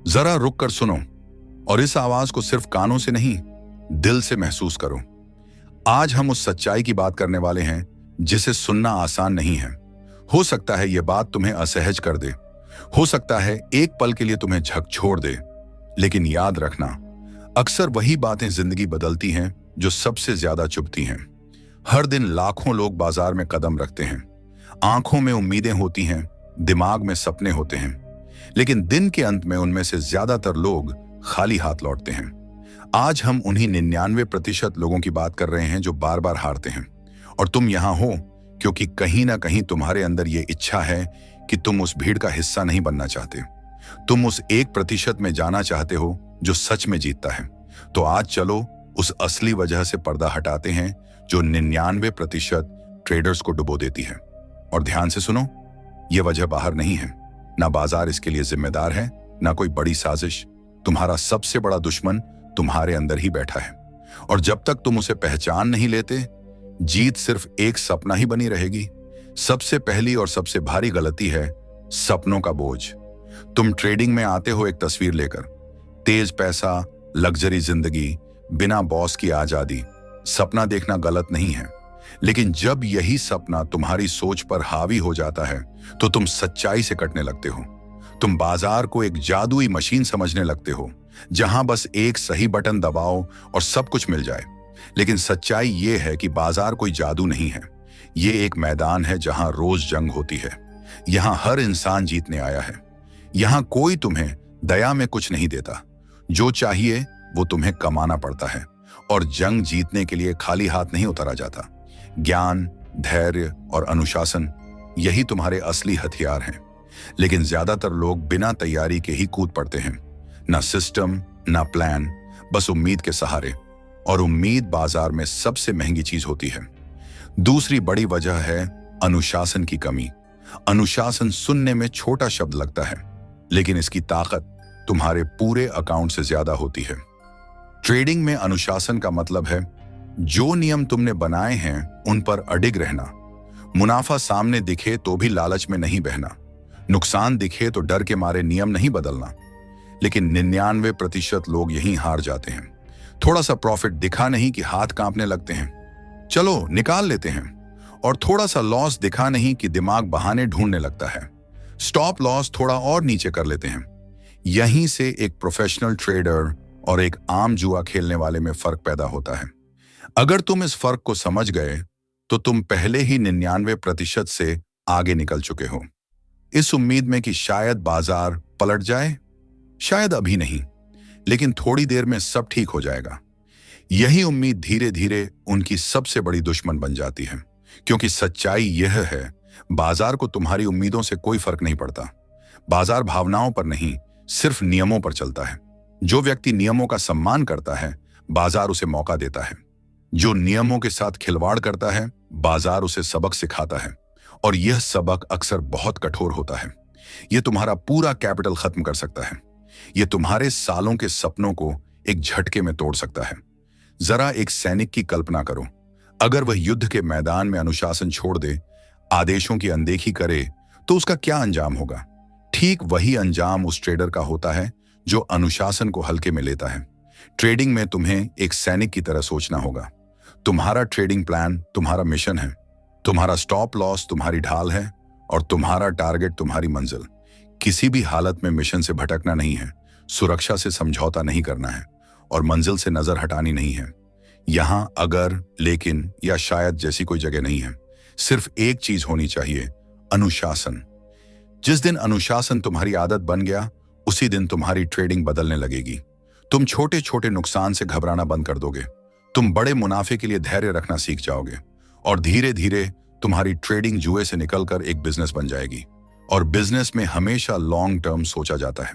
जरा रुक कर सुनो और इस आवाज को सिर्फ कानों से नहीं, दिल से महसूस करो। आज हम उस सच्चाई की बात करने वाले हैं जिसे सुनना आसान नहीं है। हो सकता है यह बात तुम्हें असहज कर दे, हो सकता है एक पल के लिए तुम्हें झकझोर दे, लेकिन याद रखना, अक्सर वही बातें जिंदगी बदलती हैं जो सबसे ज्यादा चुभती हैं। हर दिन लाखों लोग बाजार में कदम रखते हैं, आंखों में उम्मीदें होती हैं, दिमाग में सपने होते हैं, लेकिन दिन के अंत में उनमें से ज्यादातर लोग खाली हाथ लौटते हैं। आज हम उन्हीं 99% लोगों की बात कर रहे हैं जो बार बार हारते हैं। और तुम यहां हो क्योंकि कहीं ना कहीं तुम्हारे अंदर यह इच्छा है कि तुम उस भीड़ का हिस्सा नहीं बनना चाहते। तुम उस 1% में जाना चाहते हो जो सच में जीतता है। तो आज चलो उस असली वजह से पर्दा हटाते हैं जो 99% ट्रेडर्स को डुबो देती है। और ध्यान से सुनो, यह वजह बाहर नहीं है, ना बाजार इसके लिए जिम्मेदार है, ना कोई बड़ी साजिश। तुम्हारा सबसे बड़ा दुश्मन तुम्हारे अंदर ही बैठा है। और जब तक तुम उसे पहचान नहीं लेते, जीत सिर्फ एक सपना ही बनी रहेगी। सबसे पहली और सबसे भारी गलती है सपनों का बोझ। तुम ट्रेडिंग में आते हो एक तस्वीर लेकर, तेज पैसा, लग्जरी जिंदगी, बिना बॉस की आजादी। सपना देखना गलत नहीं है, लेकिन जब यही सपना तुम्हारी सोच पर हावी हो जाता है तो तुम सच्चाई से कटने लगते हो। तुम बाजार को एक जादुई मशीन समझने लगते हो जहां बस एक सही बटन दबाओ और सब कुछ मिल जाए। लेकिन सच्चाई यह है कि बाजार कोई जादू नहीं है, ये एक मैदान है जहां रोज जंग होती है। यहां हर इंसान जीतने आया है। यहां कोई तुम्हें दया में कुछ नहीं देता, जो चाहिए वो तुम्हें कमाना पड़ता है। और जंग जीतने के लिए खाली हाथ नहीं उतारा जाता। ज्ञान, धैर्य और अनुशासन, यही तुम्हारे असली हथियार हैं। लेकिन ज्यादातर लोग बिना तैयारी के ही कूद पड़ते हैं, ना सिस्टम ना प्लान, बस उम्मीद के सहारे। और उम्मीद बाजार में सबसे महंगी चीज होती है। दूसरी बड़ी वजह है अनुशासन की कमी। अनुशासन सुनने में छोटा शब्द लगता है, लेकिन इसकी ताकत तुम्हारे पूरे अकाउंट से ज्यादा होती है। ट्रेडिंग में अनुशासन का मतलब है जो नियम तुमने बनाए हैं उन पर अडिग रहना। मुनाफा सामने दिखे तो भी लालच में नहीं बहना, नुकसान दिखे तो डर के मारे नियम नहीं बदलना। लेकिन 99% लोग यहीं हार जाते हैं। थोड़ा सा प्रॉफिट दिखा नहीं कि हाथ कांपने लगते हैं, चलो निकाल लेते हैं। और थोड़ा सा लॉस दिखा नहीं कि दिमाग बहाने ढूंढने लगता है, स्टॉप लॉस थोड़ा और नीचे कर लेते हैं। यहीं से एक प्रोफेशनल ट्रेडर और एक आम जुआ खेलने वाले में फर्क पैदा होता है। अगर तुम इस फर्क को समझ गए तो तुम पहले ही 99% से आगे निकल चुके हो। इस उम्मीद में कि शायद बाजार पलट जाए, शायद अभी नहीं, लेकिन थोड़ी देर में सब ठीक हो जाएगा। यही उम्मीद धीरे धीरे उनकी सबसे बड़ी दुश्मन बन जाती है। क्योंकि सच्चाई यह है, बाजार को तुम्हारी उम्मीदों से कोई फर्क नहीं पड़ता। बाजार भावनाओं पर नहीं, सिर्फ नियमों पर चलता है। जो व्यक्ति नियमों का सम्मान करता है, बाजार उसे मौका देता है। जो नियमों के साथ खिलवाड़ करता है, बाजार उसे सबक सिखाता है। और यह सबक अक्सर बहुत कठोर होता है। यह तुम्हारा पूरा कैपिटल खत्म कर सकता है। यह तुम्हारे सालों के सपनों को एक झटके में तोड़ सकता है। जरा एक सैनिक की कल्पना करो, अगर वह युद्ध के मैदान में अनुशासन छोड़ दे, आदेशों की अनदेखी करे, तो उसका क्या अंजाम होगा? ठीक वही अंजाम उस ट्रेडर का होता है जो अनुशासन को हल्के में लेता है। ट्रेडिंग में तुम्हें एक सैनिक की तरह सोचना होगा। तुम्हारा ट्रेडिंग प्लान तुम्हारा मिशन है, तुम्हारा स्टॉप लॉस तुम्हारी ढाल है, और तुम्हारा टारगेट तुम्हारी मंजिल। किसी भी हालत में मिशन से भटकना नहीं है, सुरक्षा से समझौता नहीं करना है, और मंजिल से नजर हटानी नहीं है। यहां अगर, लेकिन या शायद जैसी कोई जगह नहीं है। सिर्फ एक चीज होनी चाहिए, अनुशासन। जिस दिन अनुशासन तुम्हारी आदत बन गया, उसी दिन तुम्हारी ट्रेडिंग बदलने लगेगी। तुम छोटे छोटे नुकसान से घबराना बंद कर दोगे, तुम बड़े मुनाफे के लिए धैर्य रखना सीख जाओगे, और धीरे धीरे तुम्हारी ट्रेडिंग जुए से निकलकर एक बिजनेस बन जाएगी। और बिजनेस में हमेशा लॉन्ग टर्म सोचा जाता है।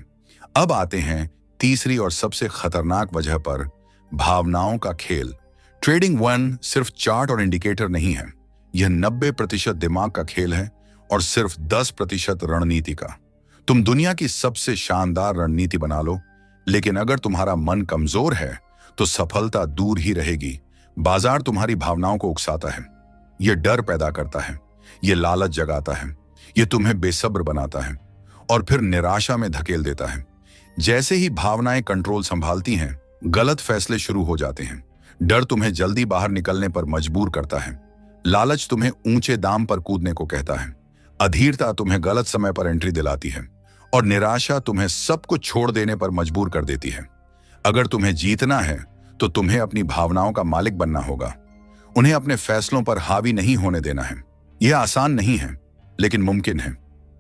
अब आते हैं तीसरी और सबसे खतरनाक वजह पर, भावनाओं का खेल। ट्रेडिंग 1 सिर्फ चार्ट और इंडिकेटर नहीं है, यह 90% दिमाग का खेल है और सिर्फ 10% रणनीति का। तुम दुनिया की सबसे शानदार रणनीति बना लो, लेकिन अगर तुम्हारा मन कमजोर है तो सफलता दूर ही रहेगी। बाजार तुम्हारी भावनाओं को उकसाता है, यह डर पैदा करता है, यह लालच जगाता है, यह तुम्हें बेसब्र बनाता है और फिर निराशा में धकेल देता है। जैसे ही भावनाएं कंट्रोल संभालती हैं, गलत फैसले शुरू हो जाते हैं। डर तुम्हें जल्दी बाहर निकलने पर मजबूर करता है। लालच तुम्हें ऊंचे दाम पर कूदने को कहता है। अधीरता तुम्हें गलत समय पर एंट्री दिलाती है और निराशा तुम्हें सब कुछ छोड़ देने पर मजबूर कर देती है। अगर तुम्हें जीतना है तो तुम्हें अपनी भावनाओं का मालिक बनना होगा। उन्हें अपने फैसलों पर हावी नहीं होने देना है। यह आसान नहीं है, लेकिन मुमकिन है।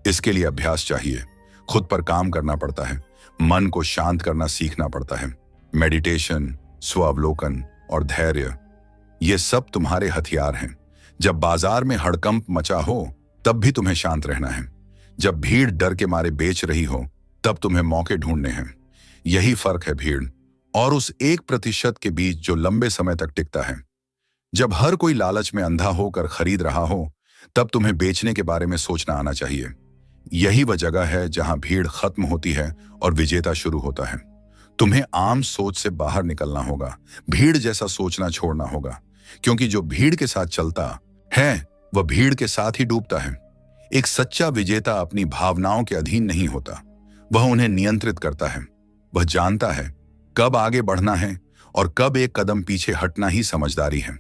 इसके लिए अभ्यास चाहिए, खुद पर काम करना पड़ता है, मन को शांत करना सीखना पड़ता है। मेडिटेशन, स्वावलोकन और धैर्य, ये सब तुम्हारे हथियार हैं। जब बाजार में हड़कंप मचा हो तब भी तुम्हें शांत रहना है। जब भीड़ डर के मारे बेच रही हो तब तुम्हें मौके ढूंढने हैं। यही फर्क है भीड़ और उस 1% के बीच जो लंबे समय तक टिकता है। जब हर कोई लालच में अंधा होकर खरीद रहा हो तब तुम्हें बेचने के बारे में सोचना आना चाहिए। यही वह जगह है जहां भीड़ खत्म होती है और विजेता शुरू होता है। तुम्हें आम सोच से बाहर निकलना होगा, भीड़ जैसा सोचना छोड़ना होगा, क्योंकि जो भीड़ के साथ चलता है वह भीड़ के साथ ही डूबता है। एक सच्चा विजेता अपनी भावनाओं के अधीन नहीं होता, वह उन्हें नियंत्रित करता है। वह जानता है कब आगे बढ़ना है और कब एक कदम पीछे हटना ही समझदारी है।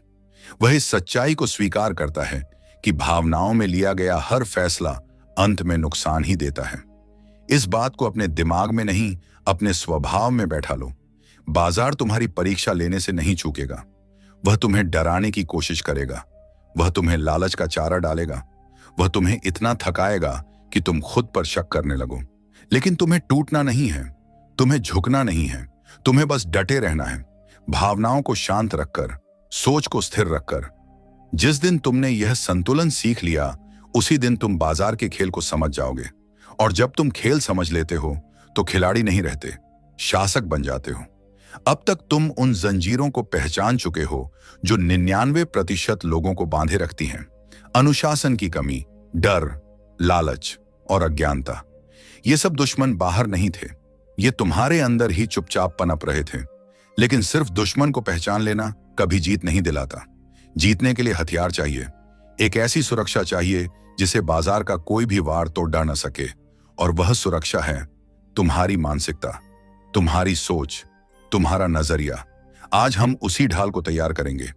वह इस सच्चाई को स्वीकार करता है कि भावनाओं में लिया गया हर फैसला अंत में नुकसान ही देता है। इस बात को अपने दिमाग में नहीं, अपने स्वभाव में बैठा लो। बाजार तुम्हारी परीक्षा लेने से नहीं चूकेगा। वह तुम्हें डराने की कोशिश करेगा, वह तुम्हें लालच का चारा डालेगा, वह तुम्हें इतना थकाएगा कि तुम खुद पर शक करने लगो। लेकिन तुम्हें टूटना नहीं है, तुम्हें झुकना नहीं है, तुम्हें बस डटे रहना है, भावनाओं को शांत रखकर, सोच को स्थिर रखकर। जिस दिन तुमने यह संतुलन सीख लिया, उसी दिन तुम बाजार के खेल को समझ जाओगे। और जब तुम खेल समझ लेते हो तो खिलाड़ी नहीं रहते, शासक बन जाते हो। अब तक तुम उन जंजीरों को पहचान चुके हो जो 99% लोगों को बांधे रखती हैं। अनुशासन की कमी, डर, लालच और अज्ञानता। ये सब दुश्मन बाहर नहीं थे, ये तुम्हारे अंदर ही चुपचाप पनप रहे थे। लेकिन सिर्फ दुश्मन को पहचान लेना कभी जीत नहीं दिलाता। जीतने के लिए हथियार चाहिए, एक ऐसी सुरक्षा चाहिए जिसे बाजार का कोई भी वार तोड़ न सके। और वह सुरक्षा है तुम्हारी मानसिकता, तुम्हारी सोच, तुम्हारा नजरिया। आज हम उसी ढाल को तैयार करेंगे।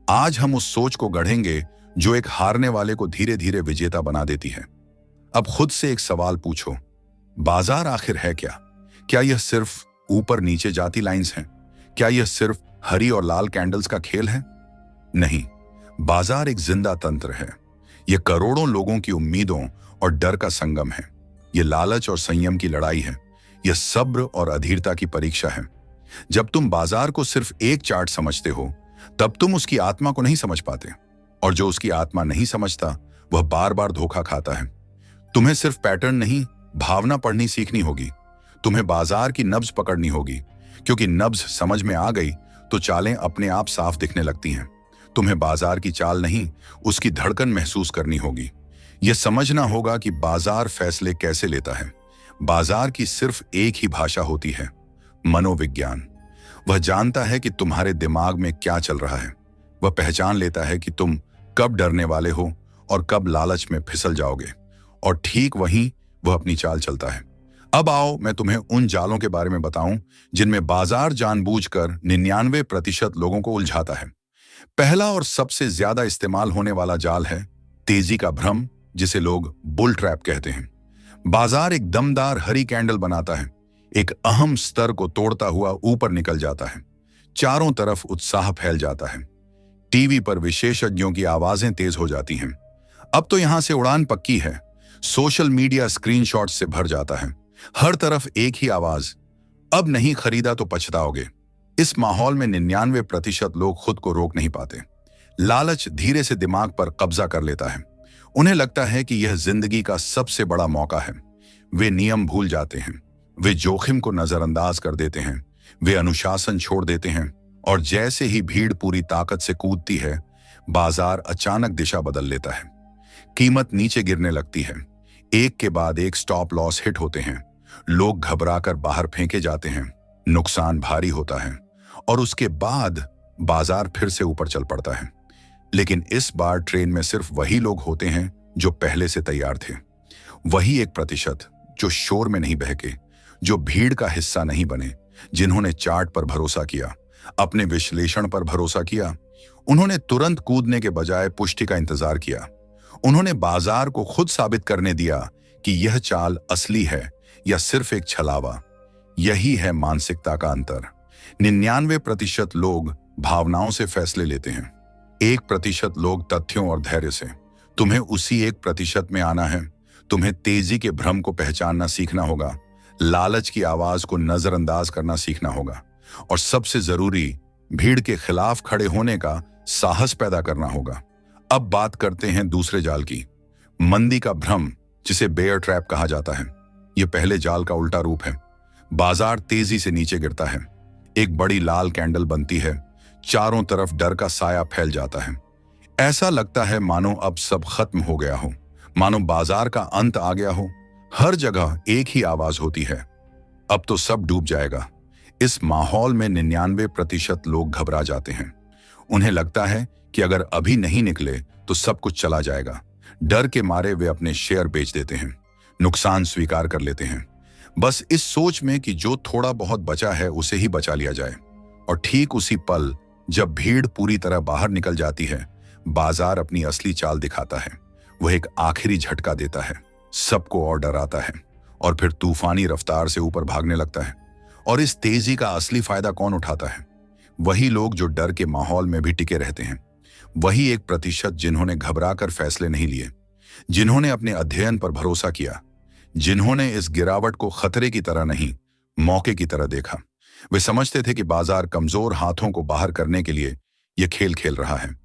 आज हम उस सोच को गढ़ेंगे जो एक हारने वाले को धीरे धीरे विजेता बना देती है। अब खुद से एक सवाल पूछो, बाजार आखिर है क्या? क्या यह सिर्फ ऊपर नीचे जाती लाइंस हैं? क्या यह सिर्फ हरी और लाल कैंडल्स का खेल है? नहीं, बाजार एक जिंदा तंत्र है। यह करोड़ों लोगों की उम्मीदों और डर का संगम है। यह लालच और संयम की लड़ाई है। यह सब्र और अधीरता की परीक्षा है। जब तुम बाजार को सिर्फ एक चार्ट समझते हो, तब तुम उसकी आत्मा को नहीं समझ पाते। और जो उसकी आत्मा नहीं समझता, वह बार बार धोखा खाता है। तुम्हें सिर्फ पैटर्न नहीं, भावना पढ़नी सीखनी होगी। तुम्हें बाजार की नब्ज पकड़नी होगी, क्योंकि नब्ज समझ में आ गई तो चालें अपने आप साफ दिखने लगती हैं। तुम्हें बाजार की चाल नहीं, उसकी धड़कन महसूस करनी होगी। यह समझना होगा कि बाजार फैसले कैसे लेता है। बाजार की सिर्फ एक ही भाषा होती है, मनोविज्ञान। वह जानता है कि तुम्हारे दिमाग में क्या चल रहा है। वह पहचान लेता है कि तुम कब डरने वाले हो और कब लालच में फिसल जाओगे, और ठीक वहीं वह अपनी चाल चलता है। अब आओ मैं तुम्हें उन जालों के बारे में बताऊं जिनमें बाजार जानबूझकर 99% लोगों को उलझाता है। पहला और सबसे ज्यादा इस्तेमाल होने वाला जाल है तेजी का भ्रम, जिसे लोग बुल ट्रैप कहते हैं। बाजार एक दमदार हरी कैंडल बनाता है, एक अहम स्तर को तोड़ता हुआ ऊपर निकल जाता है। चारों तरफ उत्साह फैल जाता है। टीवी पर विशेषज्ञों की आवाजें तेज हो जाती हैं। अब तो यहां से उड़ान पक्की है। सोशल मीडिया स्क्रीनशॉट्स से भर जाता है। हर तरफ एक ही आवाज, अब नहीं खरीदा तो पछताओगे। इस माहौल में 99% लोग खुद को रोक नहीं पाते। लालच धीरे से दिमाग पर कब्जा कर लेता है। उन्हें लगता है कि यह जिंदगी का सबसे बड़ा मौका है। वे नियम भूल जाते हैं, वे जोखिम को नजरअंदाज कर देते हैं, वे अनुशासन छोड़ देते हैं। और जैसे ही भीड़ पूरी ताकत से कूदती है, बाजार अचानक दिशा बदल लेता है। कीमत नीचे गिरने लगती है। एक के बाद एक स्टॉप लॉस हिट होते हैं। लोग घबराकर बाहर फेंके जाते हैं। नुकसान भारी होता है और उसके बाद बाजार फिर से ऊपर चल पड़ता है। लेकिन इस बार ट्रेन में सिर्फ वही लोग होते हैं जो पहले से तैयार थे। वही 1% जो शोर में नहीं बहके, जो भीड़ का हिस्सा नहीं बने, जिन्होंने चार्ट पर भरोसा किया, अपने विश्लेषण पर भरोसा किया। उन्होंने तुरंत कूदने के बजाय पुष्टि का इंतजार किया। उन्होंने बाजार को खुद साबित करने दिया कि यह चाल असली है या सिर्फ एक छलावा। यही है मानसिकता का अंतर। 99% लोग भावनाओं से फैसले लेते हैं, 1% लोग तथ्यों और धैर्य से। तुम्हें उसी 1% में आना है। तुम्हें तेजी के भ्रम को पहचानना सीखना होगा, लालच की आवाज को नजरअंदाज करना सीखना होगा, और सबसे जरूरी, भीड़ के खिलाफ खड़े होने का साहस पैदा करना होगा। अब बात करते हैं दूसरे जाल की, मंदी का भ्रम, जिसे बेयर ट्रैप कहा जाता है। यह पहले जाल का उल्टा रूप है। बाजार तेजी से नीचे गिरता है, एक बड़ी लाल कैंडल बनती है, चारों तरफ डर का साया फैल जाता है। ऐसा लगता है मानो अब सब खत्म हो गया हो, मानो बाजार का अंत आ गया हो। हर जगह एक ही आवाज होती है, अब तो सब डूब जाएगा। इस माहौल में 99% लोग घबरा जाते हैं। उन्हें लगता है कि अगर अभी नहीं निकले तो सब कुछ चला जाएगा। डर के मारे वे अपने शेयर बेच देते हैं, नुकसान स्वीकार कर लेते हैं, बस इस सोच में कि जो थोड़ा बहुत बचा है उसे ही बचा लिया जाए। और ठीक उसी पल जब भीड़ पूरी तरह बाहर निकल जाती है, बाजार अपनी असली चाल दिखाता है। वह एक आखिरी झटका देता है, सबको और डराता है, और फिर तूफानी रफ्तार से ऊपर भागने लगता है। और इस तेजी का असली फायदा कौन उठाता है? वही लोग जो डर के माहौल में भी टिके रहते हैं। वही 1% जिन्होंने घबराकर फैसले नहीं लिए, जिन्होंने अपने अध्ययन पर भरोसा किया, जिन्होंने इस गिरावट को खतरे की तरह नहीं, मौके की तरह देखा। वे समझते थे कि बाजार कमजोर हाथों को बाहर करने के लिए यह खेल खेल रहा है।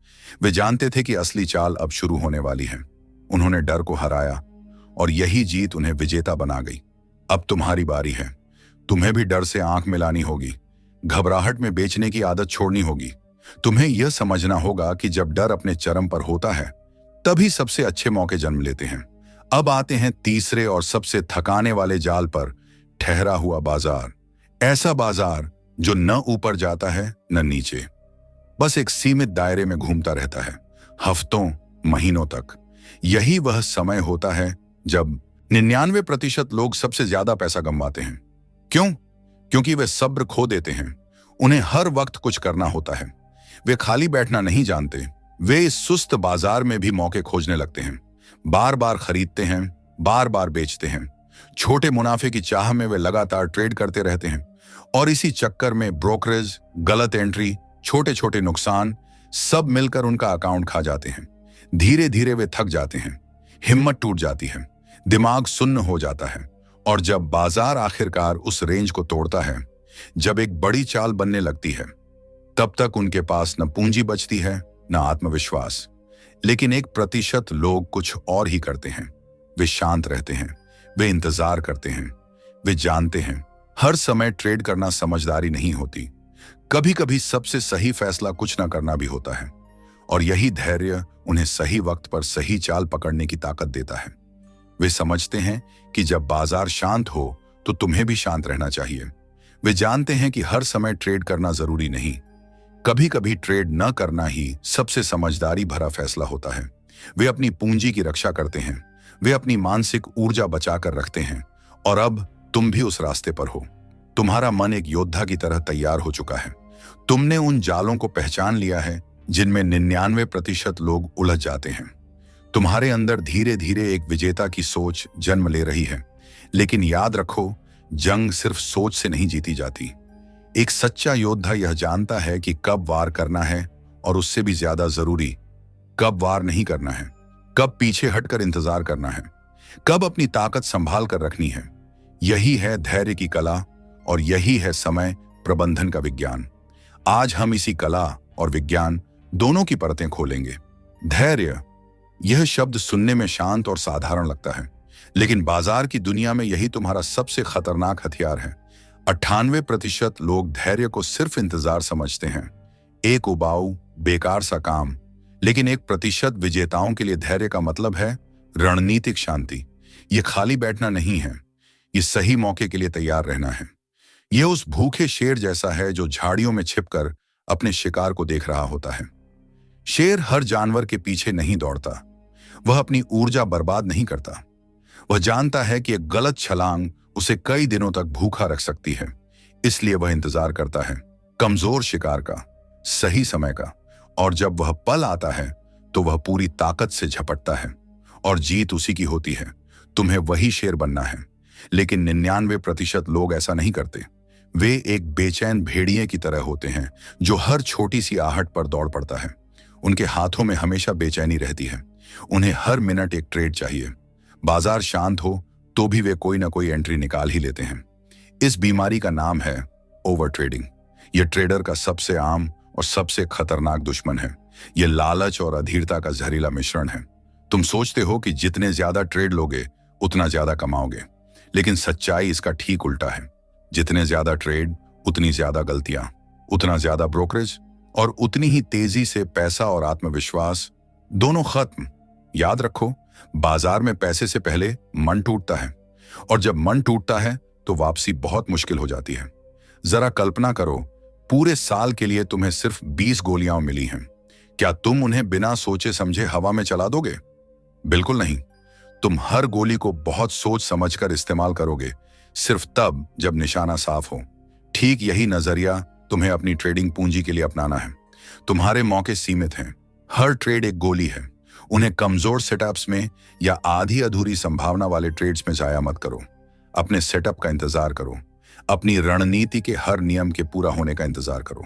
वे जानते थे कि असली चाल अब शुरू होने वाली है। उन्होंने डर को हराया, और यही जीत उन्हें विजेता बना गई। अब तुम्हारी बारी है। तुम्हें भी डर से आंख मिलानी होगी, घबराहट में बेचने की आदत छोड़नी होगी। तुम्हें यह समझना होगा कि जब डर अपने चरम पर होता है, तभी सबसे अच्छे मौके जन्म लेते हैं। अब आते हैं तीसरे और सबसे थकाने वाले जाल पर, ठहरा हुआ बाजार। ऐसा बाजार जो न ऊपर जाता है न नीचे, बस एक सीमित दायरे में घूमता रहता है, हफ्तों महीनों तक। यही वह समय होता है जब 99% लोग सबसे ज्यादा पैसा गंवाते हैं। क्यों? क्योंकि वे सब्र खो देते हैं। उन्हें हर वक्त कुछ करना होता है। वे खाली बैठना नहीं जानते। वे इस सुस्त बाजार में भी मौके खोजने लगते हैं, बार बार खरीदते हैं, बार बार बेचते हैं। छोटे मुनाफे की चाह में वे लगातार ट्रेड करते रहते हैं, और इसी चक्कर में ब्रोकरेज, गलत एंट्री, छोटे छोटे नुकसान सब मिलकर उनका अकाउंट खा जाते हैं। धीरे धीरे वे थक जाते हैं, हिम्मत टूट जाती है, दिमाग सुन्न हो जाता है। और जब बाजार आखिरकार उस रेंज को तोड़ता है, जब एक बड़ी चाल बनने लगती है, तब तक उनके पास न पूंजी बचती है न आत्मविश्वास। लेकिन 1% लोग कुछ और ही करते हैं। वे शांत रहते हैं, वे इंतजार करते हैं। वे जानते हैं हर समय ट्रेड करना समझदारी नहीं होती। कभी कभी सबसे सही फैसला कुछ न करना भी होता है, और यही धैर्य उन्हें सही वक्त पर सही चाल पकड़ने की ताकत देता है। वे समझते हैं कि जब बाजार शांत हो तो तुम्हें भी शांत रहना चाहिए। वे जानते हैं कि हर समय ट्रेड करना जरूरी नहीं, कभी कभी ट्रेड न करना ही सबसे समझदारी भरा फैसला होता है। वे अपनी पूंजी की रक्षा करते हैं, वे अपनी मानसिक ऊर्जा बचाकर रखते हैं। और अब तुम भी उस रास्ते पर हो। तुम्हारा मन एक योद्धा की तरह तैयार हो चुका है। तुमने उन जालों को पहचान लिया है जिनमें 99% लोग उलझ जाते हैं। तुम्हारे अंदर धीरे धीरे एक विजेता की सोच जन्म ले रही है। लेकिन याद रखो, जंग सिर्फ सोच से नहीं जीती जाती। एक सच्चा योद्धा यह जानता है कि कब वार करना है, और उससे भी ज्यादा जरूरी, कब वार नहीं करना है, कब पीछे हटकर इंतजार करना है, कब अपनी ताकत संभाल कर रखनी है। यही है धैर्य की कला, और यही है समय प्रबंधन का विज्ञान। आज हम इसी कला और विज्ञान दोनों की परतें खोलेंगे। धैर्य, यह शब्द सुनने में शांत और साधारण लगता है, लेकिन बाजार की दुनिया में यही तुम्हारा सबसे खतरनाक हथियार है। 98% लोग धैर्य को सिर्फ इंतजार समझते हैं, एक उबाऊ बेकार सा काम। लेकिन 1% विजेताओं के लिए धैर्य का मतलब है रणनीतिक शांति। यह खाली बैठना नहीं है, यह सही मौके के लिए तैयार रहना है। यह उस भूखे शेर जैसा है जो झाड़ियों में छिपकर अपने शिकार को देख रहा होता है। शेर हर जानवर के पीछे नहीं दौड़ता, वह अपनी ऊर्जा बर्बाद नहीं करता। वह जानता है कि एक गलत छलांग उसे कई दिनों तक भूखा रख सकती है। इसलिए वह इंतजार करता है कमजोर शिकार का, सही समय का, और जब वह पल आता है तो वह पूरी ताकत से झपटता है और जीत उसी की होती है। तुम्हें वही शेर बनना है। लेकिन 99% लोग ऐसा नहीं करते। वे एक बेचैन भेड़िए की तरह होते हैं जो हर छोटी सी आहट पर दौड़ पड़ता है। उनके हाथों में हमेशा बेचैनी रहती है। उन्हें हर मिनट एक ट्रेड चाहिए। बाजार शांत हो तो भी वे कोई ना कोई एंट्री निकाल ही लेते हैं। इस बीमारी का नाम है ओवर ट्रेडिंग। यह ट्रेडर का सबसे आम और सबसे खतरनाक दुश्मन है। यह लालच और अधीरता का जहरीला मिश्रण है। तुम सोचते हो कि जितने ज्यादा ट्रेड लोगे उतना ज्यादा कमाओगे, लेकिन सच्चाई इसका ठीक उल्टा है। जितने ज्यादा ट्रेड उतनी ज्यादा गलतियां, उतना ज्यादा ब्रोकरेज और उतनी ही तेजी से पैसा और आत्मविश्वास दोनों खत्म। याद रखो, बाजार में पैसे से पहले मन टूटता है, और जब मन टूटता है तो वापसी बहुत मुश्किल हो जाती है। जरा कल्पना करो, पूरे साल के लिए तुम्हें सिर्फ 20 गोलियां मिली हैं। क्या तुम उन्हें बिना सोचे समझे हवा में चला दोगे? बिल्कुल नहीं। तुम हर गोली को बहुत सोच समझकर इस्तेमाल करोगे, सिर्फ तब जब निशाना साफ हो। ठीक यही नजरिया तुम्हें अपनी ट्रेडिंग पूंजी के लिए अपनाना है। तुम्हारे मौके सीमित हैं। हर ट्रेड एक गोली है। उन्हें कमजोर सेटअप्स में या आधी अधूरी संभावना वाले ट्रेड्स में जाया मत करो। अपने सेटअप का इंतजार करो। अपनी रणनीति के हर नियम के पूरा होने का इंतजार करो।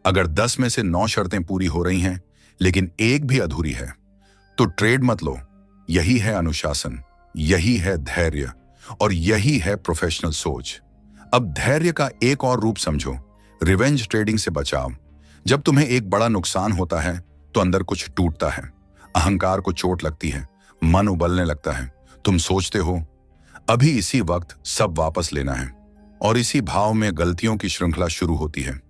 अगर 10 में से 9 शर्तें पूरी हो रही हैं लेकिन एक भी अधूरी है तो ट्रेड मत लो। यही है अनुशासन, यही है धैर्य, और यही है प्रोफेशनल सोच। अब धैर्य का एक और रूप समझो, रिवेंज ट्रेडिंग से बचाव। जब तुम्हें एक बड़ा नुकसान होता है तो अंदर कुछ टूटता है, अहंकार को चोट लगती है, मन उबलने लगता है। तुम सोचते हो अभी इसी वक्त सब वापस लेना है, और इसी भाव में गलतियों की श्रृंखला शुरू होती है।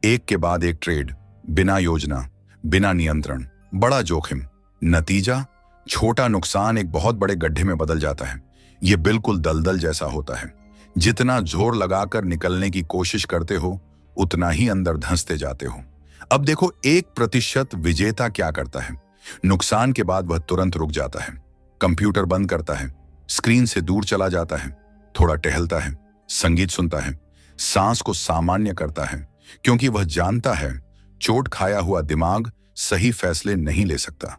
एक के बाद एक ट्रेड, बिना योजना, बिना नियंत्रण, बड़ा जोखिम। नतीजा, छोटा नुकसान एक बहुत बड़े गड्ढे में बदल जाता है। यह बिल्कुल दलदल जैसा होता है। जितना जोर लगाकर निकलने की कोशिश करते हो उतना ही अंदर धंसते जाते हो। अब देखो, 1% विजेता क्या करता है। नुकसान के बाद वह तुरंत रुक जाता है, कंप्यूटर बंद करता है, स्क्रीन से दूर चला जाता है, थोड़ा टहलता है, संगीत सुनता है, सांस को सामान्य करता है, क्योंकि वह जानता है चोट खाया हुआ दिमाग सही फैसले नहीं ले सकता।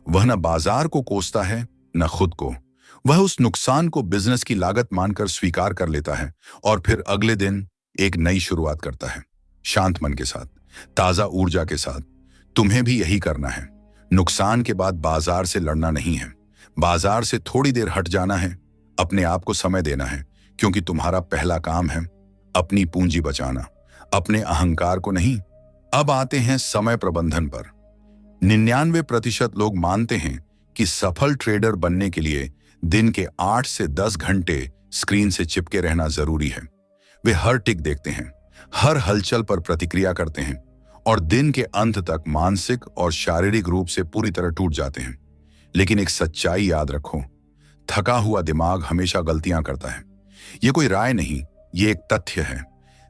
वह न बाजार को कोसता है न खुद को। वह उस नुकसान को बिजनेस की लागत मानकर स्वीकार कर लेता है और फिर अगले दिन एक नई शुरुआत करता है, शांत मन के साथ, ताजा ऊर्जा के साथ। तुम्हें भी यही करना है। नुकसान के बाद बाजार से लड़ना नहीं है, बाजार से थोड़ी देर हट जाना है, अपने आप को समय देना है, क्योंकि तुम्हारा पहला काम है अपनी पूंजी बचाना, अपने अहंकार को नहीं। अब आते हैं समय प्रबंधन पर। 99% लोग मानते हैं कि सफल ट्रेडर बनने के लिए दिन के 8 से 10 घंटे स्क्रीन से चिपके रहना जरूरी है। वे हर टिक देखते हैं, हर हलचल पर प्रतिक्रिया करते हैं और दिन के अंत तक मानसिक और शारीरिक रूप से पूरी तरह टूट जाते हैं। लेकिन एक सच्चाई याद रखो, थका हुआ दिमाग हमेशा गलतियां करता है। यह कोई राय नहीं, ये एक तथ्य है।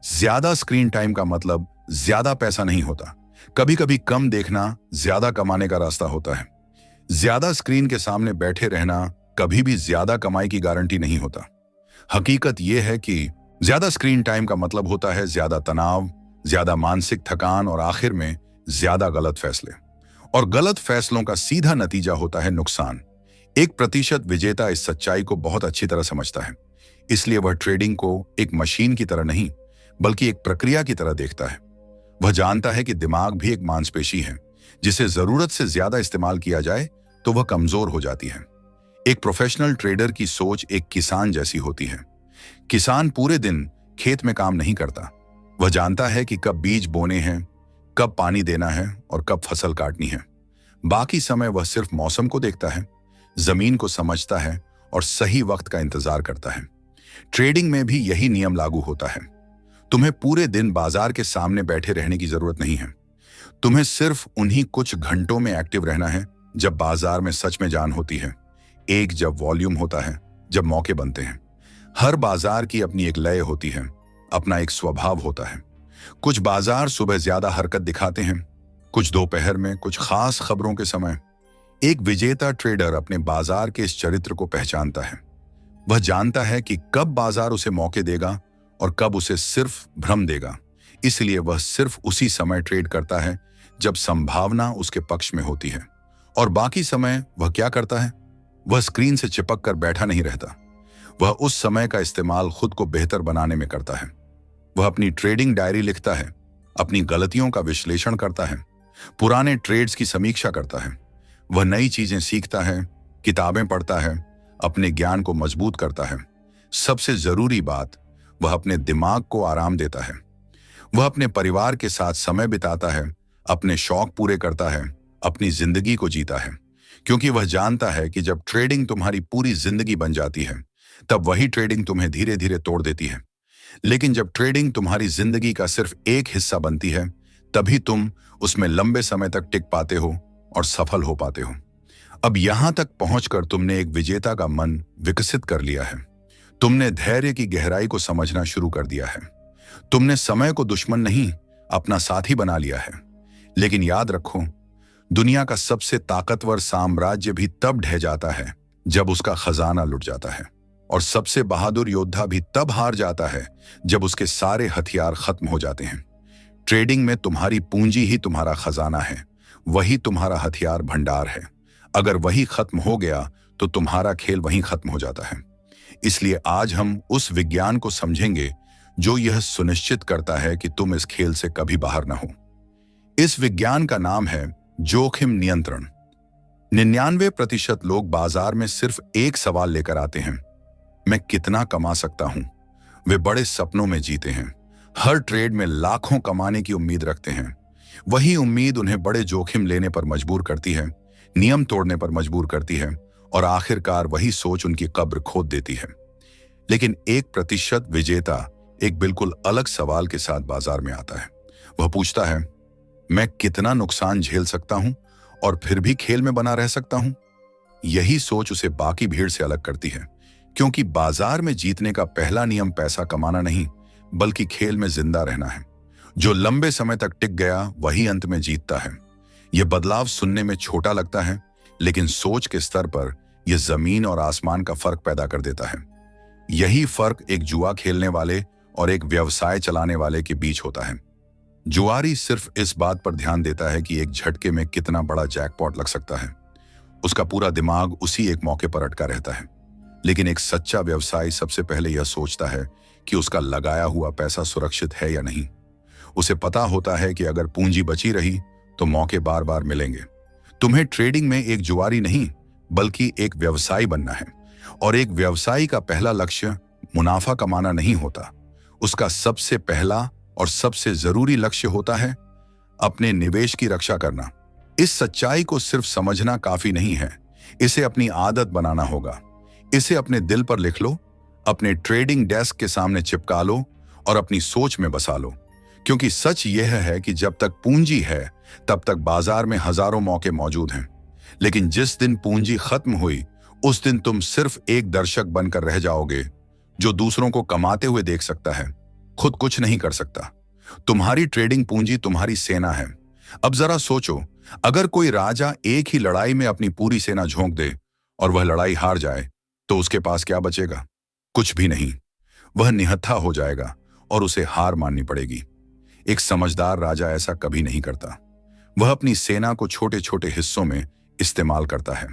ज्यादा स्क्रीन टाइम का मतलब ज्यादा पैसा नहीं होता। कभी कभी कम देखना ज्यादा कमाने का रास्ता होता है। ज्यादा स्क्रीन के सामने बैठे रहना कभी भी ज्यादा कमाई की गारंटी नहीं होता। हकीकत यह है कि ज्यादा स्क्रीन टाइम का मतलब होता है ज्यादा तनाव, ज्यादा मानसिक थकान और आखिर में ज्यादा गलत फैसले। और गलत फैसलों का सीधा नतीजा होता है नुकसान। 1% विजेता इस सच्चाई को बहुत अच्छी तरह समझता है, इसलिए वह ट्रेडिंग को एक मशीन की तरह नहीं बल्कि एक प्रक्रिया की तरह देखता है। वह जानता है कि दिमाग भी एक मांसपेशी है, जिसे जरूरत से ज्यादा इस्तेमाल किया जाए तो वह कमजोर हो जाती है। एक प्रोफेशनल ट्रेडर की सोच एक किसान जैसी होती है। किसान पूरे दिन खेत में काम नहीं करता। वह जानता है कि कब बीज बोने हैं, कब पानी देना है और कब फसल काटनी है। बाकी समय वह सिर्फ मौसम को देखता है, जमीन को समझता है और सही वक्त का इंतजार करता है। ट्रेडिंग में भी यही नियम लागू होता है। तुम्हें पूरे दिन बाजार के सामने बैठे रहने की जरूरत नहीं है। तुम्हें सिर्फ उन्हीं कुछ घंटों में एक्टिव रहना है जब बाजार में सच में जान होती है। एक जब वॉल्यूम होता है, जब मौके बनते हैं। हर बाजार की अपनी एक लय होती है, अपना एक स्वभाव होता है। कुछ बाजार सुबह ज्यादा हरकत दिखाते हैं, कुछ दोपहर में, कुछ खास खबरों के समय। एक विजेता ट्रेडर अपने बाजार के इस चरित्र को पहचानता है। वह जानता है कि कब बाजार उसे मौके देगा और कब उसे सिर्फ भ्रम देगा। इसलिए वह सिर्फ उसी समय ट्रेड करता है जब संभावना उसके पक्ष में होती है, और बाकी समय वह क्या करता है? वह स्क्रीन से चिपक कर बैठा नहीं रहता। वह उस समय का इस्तेमाल खुद को बेहतर बनाने में करता है। वह अपनी ट्रेडिंग डायरी लिखता है, अपनी गलतियों का विश्लेषण करता है, पुराने ट्रेड्स की समीक्षा करता है। वह नई चीजें सीखता है, किताबें पढ़ता है, अपने ज्ञान को मजबूत करता है। सबसे जरूरी बात, वह अपने दिमाग को आराम देता है। वह अपने परिवार के साथ समय बिताता है, अपने शौक पूरे करता है, अपनी जिंदगी को जीता है, क्योंकि वह जानता है कि जब ट्रेडिंग तुम्हारी पूरी जिंदगी बन जाती है, तब वही ट्रेडिंग तुम्हें धीरे धीरे तोड़ देती है। लेकिन जब ट्रेडिंग तुम्हारी जिंदगी का सिर्फ एक हिस्सा बनती है, तभी तुम उसमें लंबे समय तक टिक पाते हो और सफल हो पाते हो। अब यहां तक पहुंचकर तुमने एक विजेता का मन विकसित कर लिया है। तुमने धैर्य की गहराई को समझना शुरू कर दिया है। तुमने समय को दुश्मन नहीं, अपना साथी बना लिया है। लेकिन याद रखो, दुनिया का सबसे ताकतवर साम्राज्य भी तब ढह जाता है जब उसका खजाना लुट जाता है, और सबसे बहादुर योद्धा भी तब हार जाता है जब उसके सारे हथियार खत्म हो जाते हैं। ट्रेडिंग में तुम्हारी पूंजी ही तुम्हारा खजाना है, वही तुम्हारा हथियार भंडार है। अगर वही खत्म हो गया तो तुम्हारा खेल वहीं खत्म हो जाता है। इसलिए आज हम उस विज्ञान को समझेंगे जो यह सुनिश्चित करता है कि तुम इस खेल से कभी बाहर न हो। इस विज्ञान का नाम है जोखिम नियंत्रण। 99% लोग बाजार में सिर्फ एक सवाल लेकर आते हैं, मैं कितना कमा सकता हूं। वे बड़े सपनों में जीते हैं, हर ट्रेड में लाखों कमाने की उम्मीद रखते हैं। वही उम्मीद उन्हें बड़े जोखिम लेने पर मजबूर करती है, नियम तोड़ने पर मजबूर करती है, और आखिरकार वही सोच उनकी कब्र खोद देती है। लेकिन 1% विजेता एक बिल्कुल अलग सवाल के साथ बाजार में आता है। वह पूछता है, मैं कितना नुकसान झेल सकता हूं और फिर भी खेल में बना रह सकता हूं। यही सोच उसे बाकी भीड़ से अलग करती है, क्योंकि बाजार में जीतने का पहला नियम पैसा कमाना नहीं, बल्कि खेल में जिंदा रहना है। जो लंबे समय तक टिक गया वही अंत में जीतता है। यह बदलाव सुनने में छोटा लगता है, लेकिन सोच के स्तर पर यह जमीन और आसमान का फर्क पैदा कर देता है। यही फर्क एक जुआ खेलने वाले और एक व्यवसाय चलाने वाले के बीच होता है। जुआरी सिर्फ इस बात पर ध्यान देता है कि एक झटके में कितना बड़ा जैकपॉट लग सकता है। उसका पूरा दिमाग उसी एक मौके पर अटका रहता है। लेकिन एक सच्चा व्यवसायी सबसे पहले यह सोचता है कि उसका लगाया हुआ पैसा सुरक्षित है या नहीं। उसे पता होता है कि अगर पूंजी बची रही तो मौके बार बार मिलेंगे। तुम्हें ट्रेडिंग में एक जुआरी नहीं, बल्कि एक व्यवसायी बनना है, और एक व्यवसायी का पहला लक्ष्य मुनाफा कमाना नहीं होता। उसका सबसे पहला और सबसे जरूरी लक्ष्य होता है अपने निवेश की रक्षा करना। इस सच्चाई को सिर्फ समझना काफी नहीं है, इसे अपनी आदत बनाना होगा। इसे अपने दिल पर लिख लो, अपने ट्रेडिंग डेस्क के सामने चिपका लो और अपनी सोच में बसा लो। क्योंकि सच यह है कि जब तक पूंजी है तब तक बाजार में हजारों मौके मौजूद हैं। लेकिन जिस दिन पूंजी खत्म हुई, उस दिन तुम सिर्फ एक दर्शक बनकर रह जाओगे जो दूसरों को कमाते हुए देख सकता है, खुद कुछ नहीं कर सकता। तुम्हारी ट्रेडिंग पूंजी तुम्हारी सेना है। अब जरा सोचो, अगर कोई राजा एक ही लड़ाई में अपनी पूरी सेना झोंक दे और वह लड़ाई हार जाए, तो उसके पास क्या बचेगा? कुछ भी नहीं। वह निहत्था हो जाएगा और उसे हार माननी पड़ेगी। एक समझदार राजा ऐसा कभी नहीं करता। वह अपनी सेना को छोटे छोटे हिस्सों में इस्तेमाल करता है।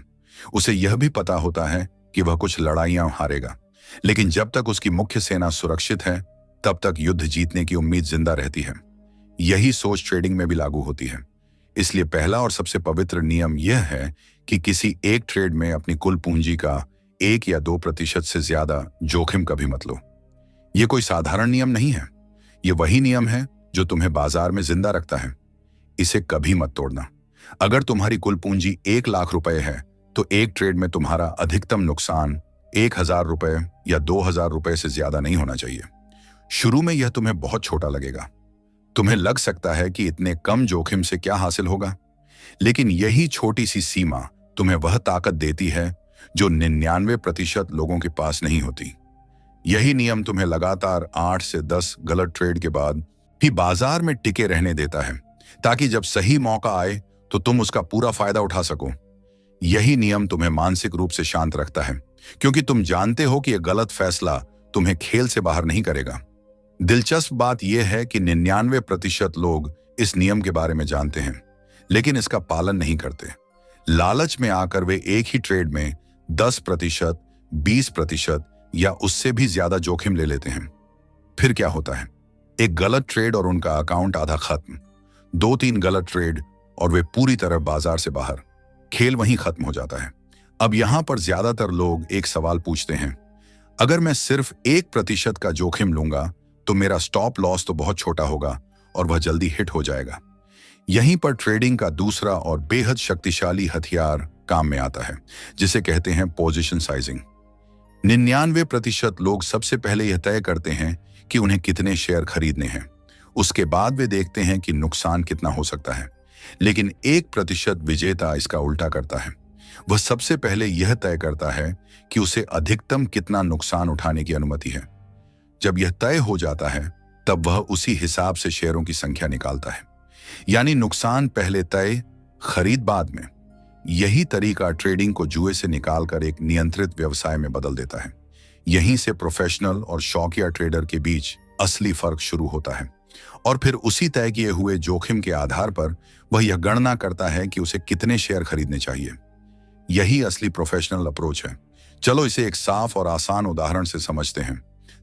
उसे यह भी पता होता है कि वह कुछ लड़ाइयां हारेगा, लेकिन जब तक उसकी मुख्य सेना सुरक्षित है, तब तक युद्ध जीतने की उम्मीद जिंदा रहती है। यही सोच ट्रेडिंग में भी लागू होती है। इसलिए पहला और सबसे पवित्र नियम यह है कि किसी एक ट्रेड में अपनी कुल पूंजी का 1 या 2% से ज्यादा जोखिम कभी मत लो। यह कोई साधारण नियम नहीं है, यह वही नियम है जो तुम्हें बाजार में जिंदा रखता है। इसे कभी मत तोड़ना। अगर तुम्हारी कुल पूंजी 1 लाख रुपए है, तो एक ट्रेड में तुम्हारा अधिकतम नुकसान 1000 रुपए या 2000 रुपए से ज्यादा नहीं होना चाहिए। शुरू में यह तुम्हें बहुत छोटा लगेगा। तुम्हें लग सकता है कि इतने कम जोखिम से क्या हासिल होगा, लेकिन यही छोटी सी सीमा तुम्हें वह ताकत देती है जो 99% लोगों के पास नहीं होती। यही नियम तुम्हें लगातार 8 से 10 गलत ट्रेड के बाद भी बाजार में टिके रहने देता है, ताकि जब सही मौका आए तो तुम उसका पूरा फायदा उठा सको। यही नियम तुम्हें मानसिक रूप से शांत रखता है, क्योंकि तुम जानते हो कि यह गलत फैसला तुम्हें खेल से बाहर नहीं करेगा। दिलचस्प बात यह है कि 99% लोग इस नियम के बारे में जानते हैं, लेकिन इसका पालन नहीं करते। लालच में आकर वे एक ही ट्रेड में 10%, 20% या उससे भी ज्यादा जोखिम ले लेते हैं। फिर क्या होता है? एक गलत ट्रेड और उनका अकाउंट आधा खत्म, 2-3 गलत ट्रेड और वे पूरी तरह बाजार से बाहर। खेल वहीं खत्म हो जाता है। अब यहां पर ज्यादातर लोग एक सवाल पूछते हैं, अगर मैं सिर्फ 1% का जोखिम लूंगा तो मेरा स्टॉप लॉस तो बहुत छोटा होगा और वह जल्दी हिट हो जाएगा। यहीं पर ट्रेडिंग का दूसरा और बेहद शक्तिशाली हथियार काम में आता है, जिसे कहते हैं पोजीशन साइजिंग। 99% लोग सबसे पहले यह तय करते हैं कि उन्हें कितने शेयर खरीदने हैं। उसके बाद वे देखते हैं कि नुकसान कितना हो सकता है। लेकिन 1% विजेता इसका उल्टा करता है। वह सबसे पहले यह तय करता है कि उसे अधिकतम कितना नुकसान उठाने की अनुमति है। जब यह तय हो जाता है, तब वह उसी हिसाब से शेयरों की संख्या निकालता है। यानी नुकसान पहले तय, खरीद बाद में। यही तरीका ट्रेडिंग को जुए से निकालकर एक नियंत्रित व्यवसाय में बदल देता है। यहीं से प्रोफेशनल और शौकिया ट्रेडर के बीच असली फर्क शुरू होता है। और फिर उसी तय किए हुए जोखिम के आधार पर वह यह गणना करता है कि उसे कितने शेयर खरीदने चाहिए। यही असली प्रोफेशनल अप्रोच है। चलो इसे एक साफ और आसान उदाहरण से समझते हैं,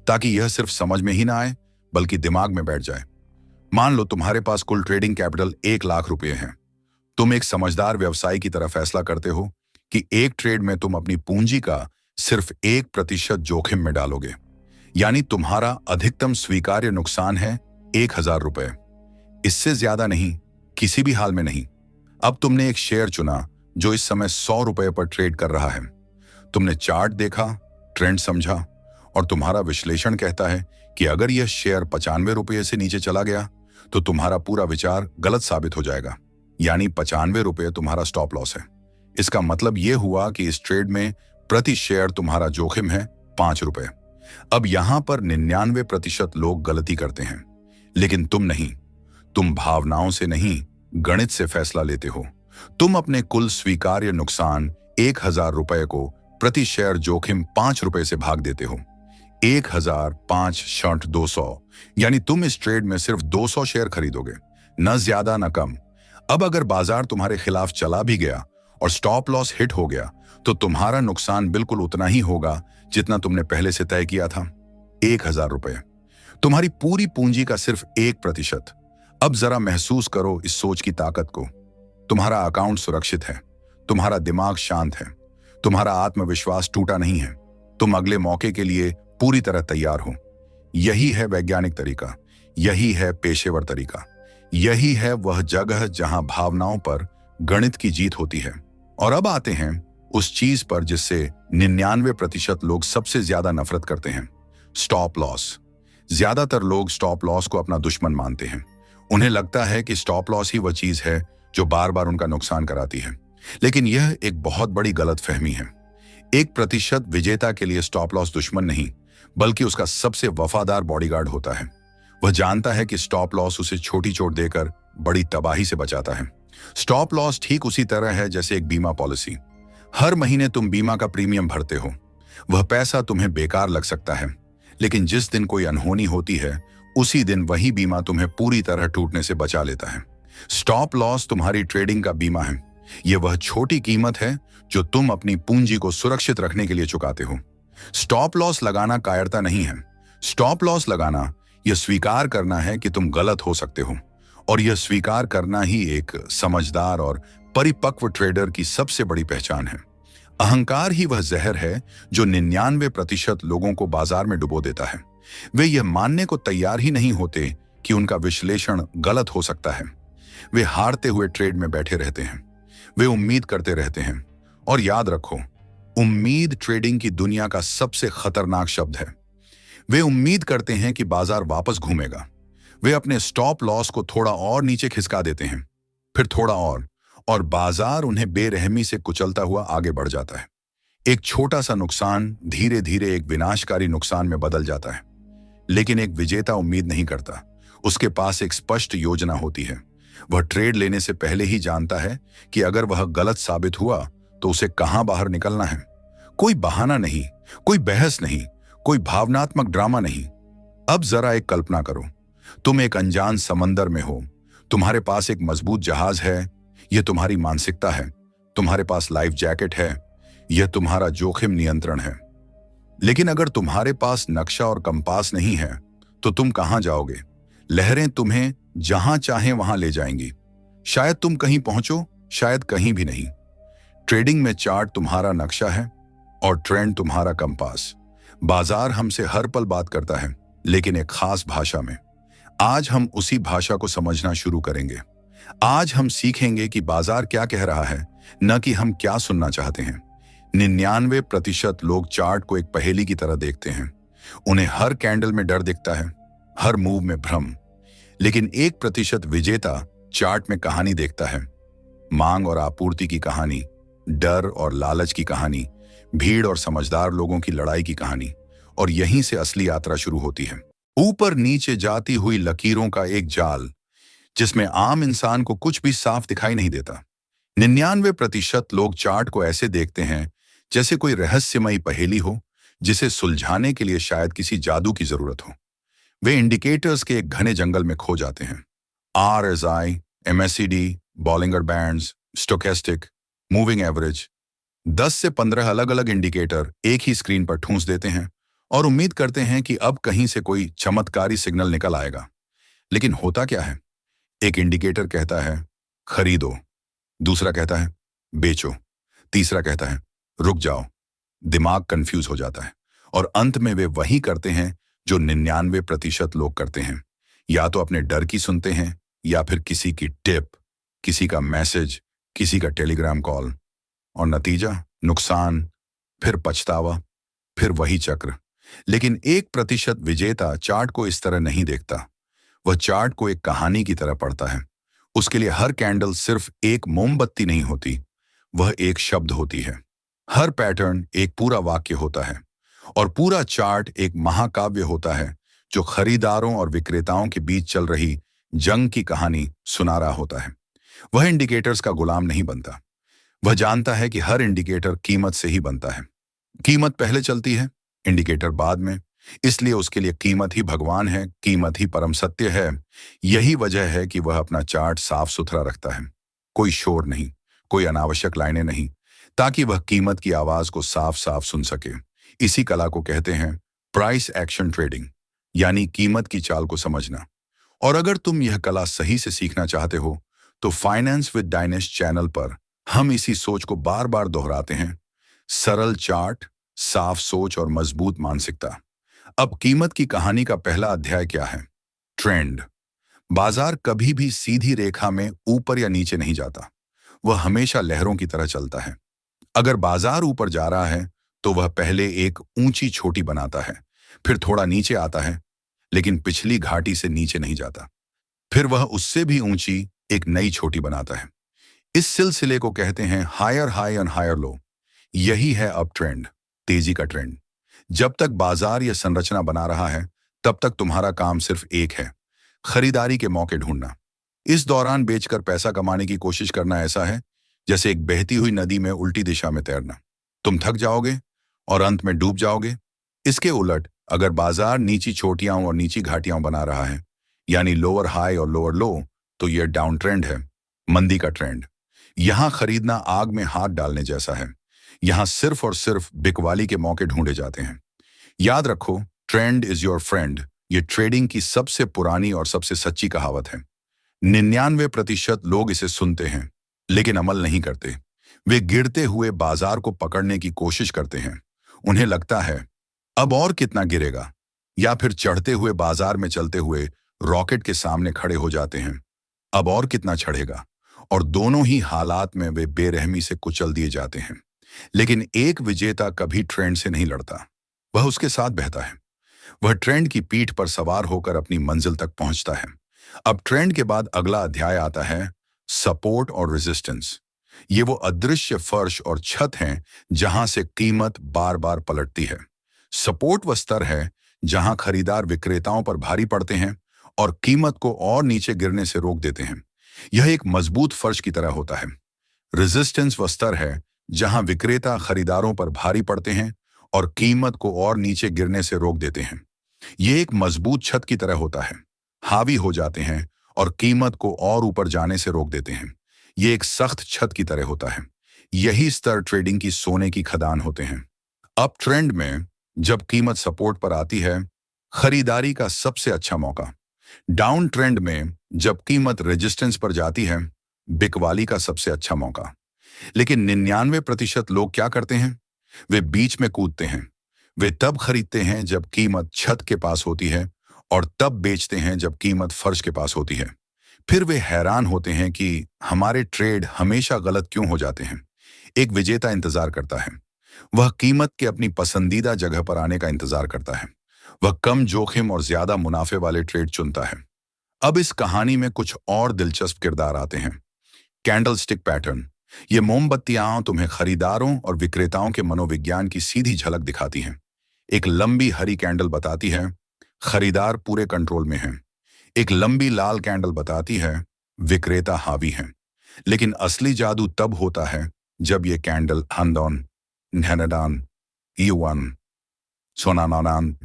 ताकि यह सिर्फ समझ में ही ना आए बल्कि दिमाग में बैठ जाए। मान लो तुम्हारे पास कुल ट्रेडिंग कैपिटल 1 लाख रुपए है। तुम एक समझदार व्यवसायी की तरह फैसला करते हो कि एक ट्रेड में तुम अपनी पूंजी का सिर्फ 1% जोखिम में डालोगे। यानी तुम्हारा अधिकतम स्वीकार्य नुकसान है 1000 रुपए। इससे ज्यादा नहीं, किसी भी हाल में नहीं। अब तुमने एक शेयर चुना जो इस समय 100 रुपए पर ट्रेड कर रहा है। तुमने चार्ट देखा, ट्रेंड समझा और तुम्हारा विश्लेषण कहता है कि अगर यह शेयर 95 रुपये से नीचे चला गया तो तुम्हारा पूरा विचार गलत साबित हो जाएगा। यानी 95 रुपये तुम्हारा स्टॉप लॉस है। इसका मतलब यह हुआ कि इस ट्रेड में प्रति शेयर तुम्हारा जोखिम है 5 रुपए। अब यहां पर 99% लोग गलती करते हैं, लेकिन तुम नहीं। तुम भावनाओं से नहीं, गणित से फैसला लेते हो। तुम अपने कुल स्वीकार्य नुकसान 1000 रुपए को प्रति शेयर जोखिम 5 रुपए से भाग देते हो। 1000, 5, 60, 200, यानी तुम इस ट्रेड में सिर्फ 200 शेयर खरीदोगे, न ज्यादा न कम। अब अगर बाजार तुम्हारे खिलाफ चला भी गया और स्टॉप लॉस हिट हो गया तो तुम्हारा नुकसान बिल्कुल उतना ही होगा जितना तुमने पहले से तय किया था, 1000 रुपए। तुम्हारी पूरी पूंजी का सिर्फ 1%। अब जरा महसूस करो इस सोच की ताकत को। तुम्हारा अकाउंट सुरक्षित है, तुम्हारा दिमाग शांत है, तुम्हारा आत्मविश्वास टूटा नहीं है, तुम अगले मौके के लिए पूरी तरह तैयार हो। यही है वैज्ञानिक तरीका, यही है पेशेवर तरीका, यही है वह जगह जहां भावनाओं पर गणित की जीत होती है। और अब आते हैं उस चीज पर जिससे 99% लोग सबसे ज्यादा नफरत करते हैं, स्टॉप लॉस। ज्यादातर लोग स्टॉप लॉस को अपना दुश्मन मानते हैं। उन्हें लगता है कि स्टॉप लॉस ही वह चीज है जो बार बार उनका नुकसान कराती है। लेकिन यह एक बहुत बड़ी गलतफहमी है। 1% विजेता के लिए स्टॉप लॉस दुश्मन नहीं, बल्कि उसका सबसे वफादार बॉडीगार्ड होता है। वह जानता है कि स्टॉप लॉस उसे छोटी चोट देकर बड़ी तबाही से बचाता है। स्टॉप लॉस ठीक उसी तरह है जैसे एक बीमा पॉलिसी। हर महीने तुम बीमा का प्रीमियम भरते हो। वह पैसा तुम्हें बेकार लग सकता है, लेकिन जिस दिन कोई अनहोनी होती है उसी दिन वही बीमा तुम्हें पूरी तरह टूटने से बचा लेता है। स्टॉप लॉस तुम्हारी ट्रेडिंग का बीमा है। यह वह छोटी कीमत है जो तुम अपनी पूंजी को सुरक्षित रखने के लिए चुकाते हो। स्टॉप लॉस लगाना कायरता नहीं है। स्टॉप लॉस लगाना यह स्वीकार करना है कि तुम गलत हो सकते हो, और यह स्वीकार करना ही एक समझदार और परिपक्व ट्रेडर की सबसे बड़ी पहचान है। अहंकार ही वह जहर है जो 99% लोगों को बाजार में डुबो देता है। वे यह मानने को तैयार ही नहीं होते कि उनका विश्लेषण गलत हो सकता है। वे हारते हुए ट्रेड में बैठे रहते हैं। वे उम्मीद करते रहते हैं। और याद रखो, उम्मीद ट्रेडिंग की दुनिया का सबसे खतरनाक शब्द है। वे उम्मीद करते हैं कि बाजार वापस घूमेगा। वे अपने स्टॉप लॉस को थोड़ा और नीचे खिसका देते हैं, फिर थोड़ा और बाजार उन्हें बेरहमी से कुचलता हुआ आगे बढ़ जाता है। एक छोटा सा नुकसान धीरे धीरे एक विनाशकारी नुकसान में बदल जाता है। लेकिन एक विजेता उम्मीद नहीं करता। उसके पास एक स्पष्ट योजना होती है। वह ट्रेड लेने से पहले ही जानता है कि अगर वह गलत साबित हुआ तो उसे कहां बाहर निकलना है, कोई बहाना नहीं, कोई बहस नहीं, कोई भावनात्मक ड्रामा नहीं। अब जरा एक कल्पना करो, तुम एक अनजान समंदर में हो, तुम्हारे पास एक मजबूत जहाज है, यह तुम्हारी मानसिकता है। तुम्हारे पास लाइफ जैकेट है, यह तुम्हारा जोखिम नियंत्रण है। लेकिन अगर तुम्हारे पास नक्शा और कंपास नहीं है तो तुम कहां जाओगे? लहरें तुम्हें जहां चाहें वहां ले जाएंगी। शायद तुम कहीं पहुंचो, शायद कहीं भी नहीं। ट्रेडिंग में चार्ट तुम्हारा नक्शा है और ट्रेंड तुम्हारा कंपास। बाजार हमसे हर पल बात करता है, लेकिन एक खास भाषा में। आज हम उसी भाषा को समझना शुरू करेंगे। आज हम सीखेंगे कि बाजार क्या कह रहा है, न कि हम क्या सुनना चाहते हैं। 99% लोग चार्ट को एक पहेली की तरह देखते हैं। उन्हें हर कैंडल में डर दिखता है, हर मूव में भ्रम। लेकिन 1% विजेता चार्ट में कहानी देखता है। मांग और आपूर्ति की कहानी, डर और लालच की कहानी, भीड़ और समझदार लोगों की लड़ाई की कहानी। और यहीं से असली यात्रा शुरू होती है। ऊपर नीचे जाती हुई लकीरों का एक जाल, जिसमें आम इंसान को कुछ भी साफ दिखाई नहीं देता। 99% लोग चार्ट को ऐसे देखते हैं जैसे कोई रहस्यमयी पहेली हो, जिसे सुलझाने के लिए शायद किसी जादू की जरूरत हो। वे इंडिकेटर्स के एक घने जंगल में खो जाते हैं। RSI, MACD, Bollinger bands, stochastic, moving average, 10 से 15 अलग अलग इंडिकेटर एक ही स्क्रीन पर ठूंस देते हैं और उम्मीद करते हैं कि अब कहीं से कोई चमत्कारी सिग्नल निकल आएगा। लेकिन होता क्या है? एक इंडिकेटर कहता है खरीदो, दूसरा कहता है बेचो, तीसरा कहता है रुक जाओ। दिमाग कंफ्यूज हो जाता है और अंत में वे वही करते हैं जो 99% लोग करते हैं। या तो अपने डर की सुनते हैं, या फिर किसी की टिप, किसी का मैसेज, किसी का टेलीग्राम कॉल। और नतीजा नुकसान, फिर पछतावा, फिर वही चक्र। लेकिन 1% विजेता चार्ट को इस तरह नहीं देखता। वह चार्ट को एक कहानी की तरह पढ़ता है। उसके लिए हर कैंडल सिर्फ एक मोमबत्ती नहीं होती, वह एक शब्द होती है। हर पैटर्न एक पूरा वाक्य होता है और पूरा चार्ट एक महाकाव्य होता है जो खरीदारों और विक्रेताओं के बीच चल रही जंग की कहानी सुना रहा होता है। वह इंडिकेटर्स का गुलाम नहीं बनता। वह जानता है कि हर इंडिकेटर कीमत से ही बनता है। कीमत पहले चलती है, इंडिकेटर बाद में। इसलिए उसके लिए कीमत ही भगवान है, कीमत ही परम सत्य है। यही वजह है कि वह अपना चार्ट साफ सुथरा रखता है। कोई शोर नहीं, कोई अनावश्यक लाइनें नहीं, ताकि वह कीमत की आवाज को साफ साफ सुन सके। इसी कला को कहते हैं प्राइस एक्शन ट्रेडिंग, यानी कीमत की चाल को समझना। और अगर तुम यह कला सही से सीखना चाहते हो तो फाइनेंस विद डायनेश चैनल पर हम इसी सोच को बार बार दोहराते हैं। सरल चार्ट, साफ सोच और मजबूत मानसिकता। अब कीमत की कहानी का पहला अध्याय क्या है? ट्रेंड। बाजार कभी भी सीधी रेखा में ऊपर या नीचे नहीं जाता। वह हमेशा लहरों की तरह चलता है। अगर बाजार ऊपर जा रहा है तो वह पहले एक ऊंची छोटी बनाता है, फिर थोड़ा नीचे आता है, लेकिन पिछली घाटी से नीचे नहीं जाता। फिर वह उससे भी ऊंची एक नई छोटी बनाता है। इस सिलसिले को कहते हैं higher high and higher low. यही है अब ट्रेंड, तेजी का ट्रेंड। जब तक बाजार यह संरचना बना रहा है, तब तक तुम्हारा काम सिर्फ एक है, खरीदारी के मौके ढूंढना। इस दौरान बेचकर पैसा कमाने की कोशिश करना ऐसा है जैसे एक बहती हुई नदी में उल्टी दिशा में तैरना। तुम थक जाओगे और अंत में डूब जाओगे। इसके उलट अगर बाजार नीची चोटियां और नीची घाटियां बना रहा है, यानी लोअर हाई और लोअर लो, तो यह डाउन ट्रेंड है, मंदी का ट्रेंड। यहां खरीदना आग में हाथ डालने जैसा है। यहां सिर्फ और सिर्फ बिकवाली के मौके ढूंढे जाते हैं। याद रखो, ट्रेंड इज योर फ्रेंड। ये ट्रेडिंग की सबसे पुरानी और सबसे सच्ची कहावत है। 99% लोग इसे सुनते हैं लेकिन अमल नहीं करते। वे गिरते हुए बाजार को पकड़ने की कोशिश करते हैं। उन्हें लगता है अब और कितना गिरेगा, या फिर चढ़ते हुए बाजार में चलते हुए रॉकेट के सामने खड़े हो जाते हैं, अब और कितना चढ़ेगा। और दोनों ही हालात में वे बेरहमी से कुचल दिए जाते हैं। लेकिन एक विजेता कभी ट्रेंड से नहीं लड़ता, वह उसके साथ बहता है। वह ट्रेंड की पीठ पर सवार होकर अपनी मंजिल तक पहुंचता है। अब ट्रेंड के बाद अगला अध्याय आता है सपोर्ट और रेजिस्टेंस। ये वो अदृश्य फर्श और छत हैं जहां से कीमत बार बार पलटती है। सपोर्ट वह स्तर है जहां खरीदार विक्रेताओं पर भारी पड़ते हैं और कीमत को और नीचे गिरने से रोक देते हैं। यह एक मजबूत फर्श की तरह होता है। रेजिस्टेंस वह स्तर है जहां विक्रेता खरीदारों पर भारी पड़ते हैं और कीमत को और नीचे गिरने से रोक देते हैं। ये एक मजबूत छत की तरह होता है, हावी हो जाते हैं और कीमत को और ऊपर जाने से रोक देते हैं। ये एक सख्त छत की तरह होता है। यही स्तर ट्रेडिंग की सोने की खदान होते हैं। अप ट्रेंड में जब कीमत सपोर्ट पर आती है, खरीदारी का सबसे अच्छा मौका। डाउन ट्रेंड में जब कीमत रेजिस्टेंस पर जाती है, बिकवाली का सबसे अच्छा मौका। लेकिन 99% लोग क्या करते हैं? वे बीच में कूदते हैं। वे तब खरीदते हैं जब कीमत छत के पास होती है और तब बेचते हैं जब कीमत फर्श के पास होती है। फिर वे हैरान होते हैं कि हमारे ट्रेड हमेशा गलत क्यों हो जाते हैं। एक विजेता इंतजार करता है। वह कीमत के अपनी पसंदीदा जगह पर आने का इंतजार करता है। वह कम जोखिम और ज्यादा मुनाफे वाले ट्रेड चुनता है। अब इस कहानी में कुछ और दिलचस्प किरदार आते हैं। Candlestick pattern. ये मोमबत्तियां तुम्हें खरीदारों और विक्रेताओं के मनोविज्ञान की सीधी झलक दिखाती हैं। एक लंबी हरी कैंडल बताती है खरीदार पूरे कंट्रोल में हैं। एक लंबी लाल कैंडल बताती है विक्रेता हावी हैं। लेकिन असली जादू तब होता है जब ये कैंडल हंदोन, नहनदान, ईवान, सोनानान,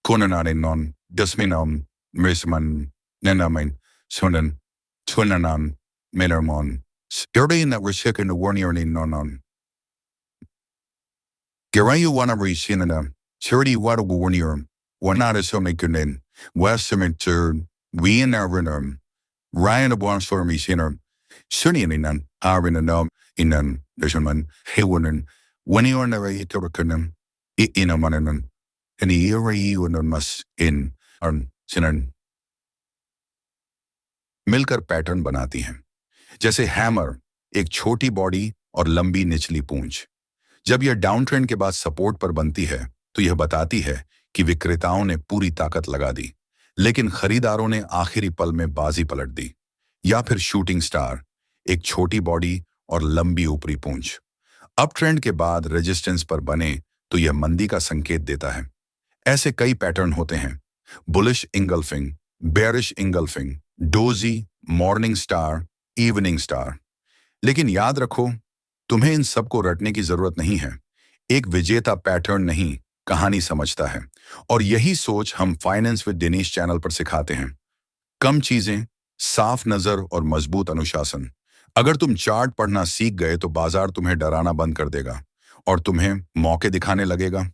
कोननानिनोन, दसमिनोम, मिसमन, नेनामिन, सोनन, twinanan, minermon, sturdy na risik in the warnier ni nonon. Gerayu wana risinana, sturdy wada warnier, wanada somikunin, westminster, we in our renum, Ryan of one stormy sinner, sunnianan, arinanum, inan, deshaman, hewanan, when you are never itorakunum, inamanan, and the era you and must in, sinan. मिलकर pattern बनाती हैं। जैसे hammer, एक छोटी body और लंबी निचली पूंछ। जब यह डाउन ट्रेंड के बाद सपोर्ट पर बनती है तो यह बताती है कि विक्रेताओं ने पूरी ताकत लगा दी, लेकिन खरीदारों ने आखिरी पल में बाजी पलट दी। या फिर शूटिंग स्टार, एक छोटी बॉडी और लंबी ऊपरी पूंछ। अप ट्रेंड के बाद रेजिस्टेंस पर बने तो यह मंदी का संकेत देता है। ऐसे कई पैटर्न होते हैं। Bullish engulfing, bearish engulfing, doji, morning star, evening star. लेकिन याद रखो, तुम्हें इन सब को रटने की जरूरत नहीं है। एक विजेता पैटर्न नहीं, कहानी समझता है। और यही सोच हम फाइनेंस विद दिनेश चैनल पर सिखाते हैं। कम चीजें, साफ नजर और मजबूत अनुशासन। अगर तुम चार्ट पढ़ना सीख गए तो बाजार तुम्हें डराना बंद कर देगा और तुम्हें मौके दिखाने लगेगा।